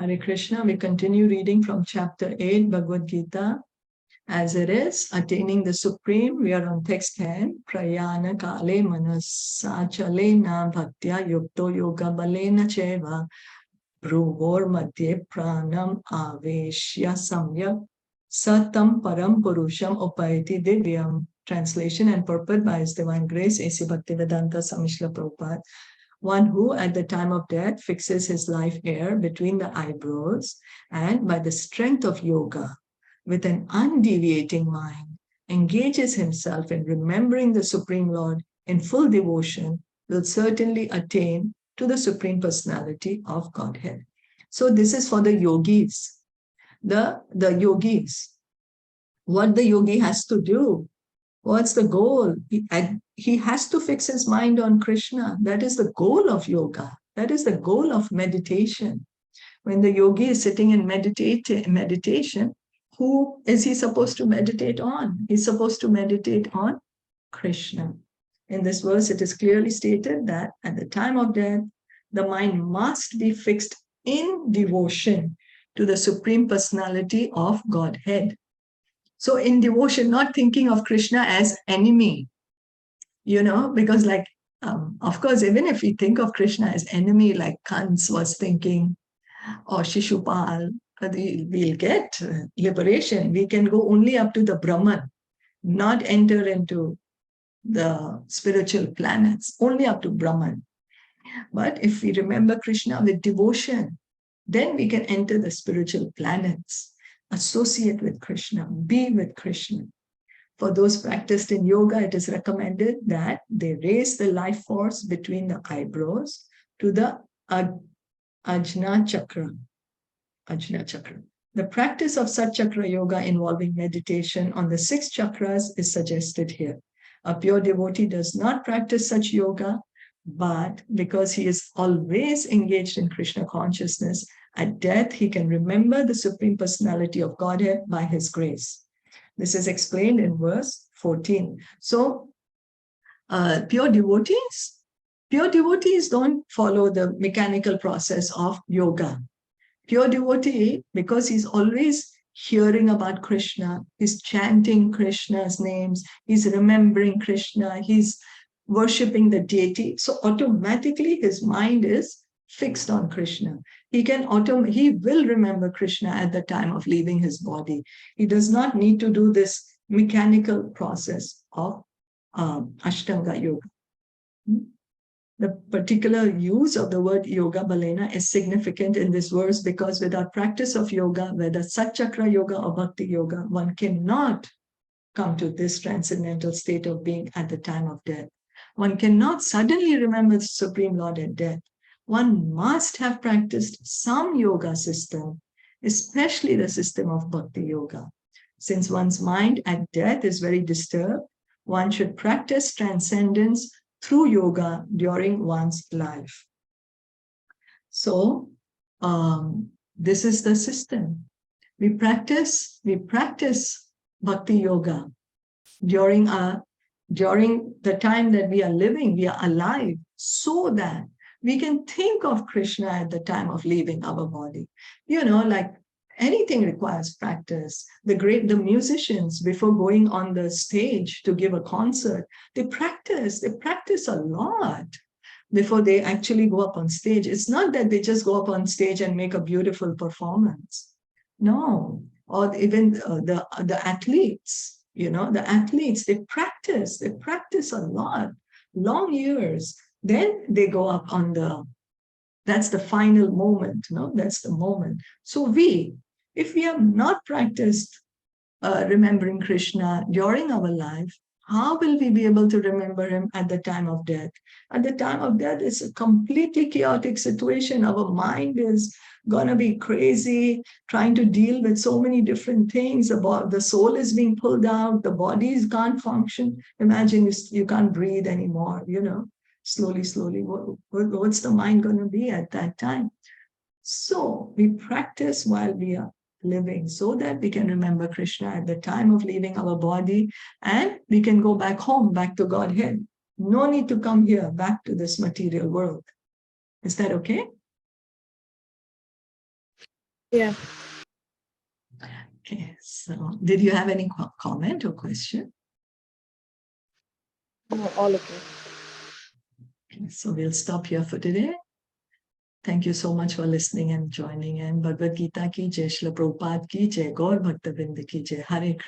Hare Krishna, we continue reading from chapter 8, Bhagavad Gita. As it is, attaining the Supreme, we are on text 10. Prayana kale manasachalena bhaktya yukto yoga balena cheva bhruvor madhye pranam aveshya samyak satam param purusham upayati divyam. Translation and purport by His Divine Grace, A.C. Bhaktivedanta Swami Srila Prabhupada. One who at the time of death fixes his life air between the eyebrows and by the strength of yoga, with an undeviating mind, engages himself in remembering the Supreme Lord in full devotion, will certainly attain to the Supreme Personality of Godhead. So this is for the yogis. The yogis. What the yogi has to do? What's the goal? He has to fix his mind on Krishna. That is the goal of yoga. That is the goal of meditation. When the yogi is sitting in meditation, who is he supposed to meditate on? He's supposed to meditate on Krishna. In this verse, it is clearly stated that at the time of death, the mind must be fixed in devotion to the Supreme Personality of Godhead. So in devotion, not thinking of Krishna as enemy, because of course, even if we think of Krishna as enemy, like Kans was thinking, or Shishupal, we'll get liberation. We can go only up to the Brahman, not enter into the spiritual planets, only up to Brahman. But if we remember Krishna with devotion, then we can enter the spiritual planets, associate with Krishna, be with Krishna. For those practiced in yoga, it is recommended that they raise the life force between the eyebrows to the Ajna Chakra. Ajna Chakra. The practice of Sat Chakra Yoga involving meditation on the 6 chakras is suggested here. A pure devotee does not practice such yoga, but because he is always engaged in Krishna consciousness, at death he can remember the Supreme Personality of Godhead by His grace. This is explained in verse 14. So, pure devotees don't follow the mechanical process of yoga. Pure devotee, because he's always hearing about Krishna, he's chanting Krishna's names, he's remembering Krishna, he's worshipping the deity. So automatically his mind is fixed on Krishna. He will remember Krishna at the time of leaving his body. He does not need to do this mechanical process of Ashtanga Yoga. The particular use of the word yoga balena is significant in this verse because without practice of yoga, whether Sat Chakra Yoga or Bhakti Yoga, one cannot come to this transcendental state of being at the time of death. One cannot suddenly remember the Supreme Lord at death. One must have practiced some yoga system, especially the system of Bhakti Yoga. Since one's mind at death is very disturbed, one should practice transcendence through yoga during one's life. So, this is the system. We practice Bhakti Yoga during the time that we are living, we are alive, so that we can think of Krishna at the time of leaving our body. Like anything requires practice. The musicians, before going on the stage to give a concert, they practice a lot before they actually go up on stage. It's not that they just go up on stage and make a beautiful performance. No, or even the athletes, they practice a lot, long years. Then they go up on that's the final moment, that's the moment. So if we have not practiced remembering Krishna during our life, how will we be able to remember him at the time of death? At the time of death, it's a completely chaotic situation. Our mind is going to be crazy, trying to deal with so many different things. About the soul is being pulled out, the bodies can't function. Imagine you can't breathe anymore, slowly. What's the mind going to be at that time? So we practice while we are living so that we can remember Krishna at the time of leaving our body and we can go back home, back to Godhead. No need to come here, back to this material world. Is that okay? Yeah. Okay, so did you have any comment or question? No, all okay. Okay, so we'll stop here for today. Thank you so much for listening and joining in. Bhagavad Gita ki jai, Srila Prabhupada ki jai, Gaur Bhakta Vrinda ki jai. Hare Krishna.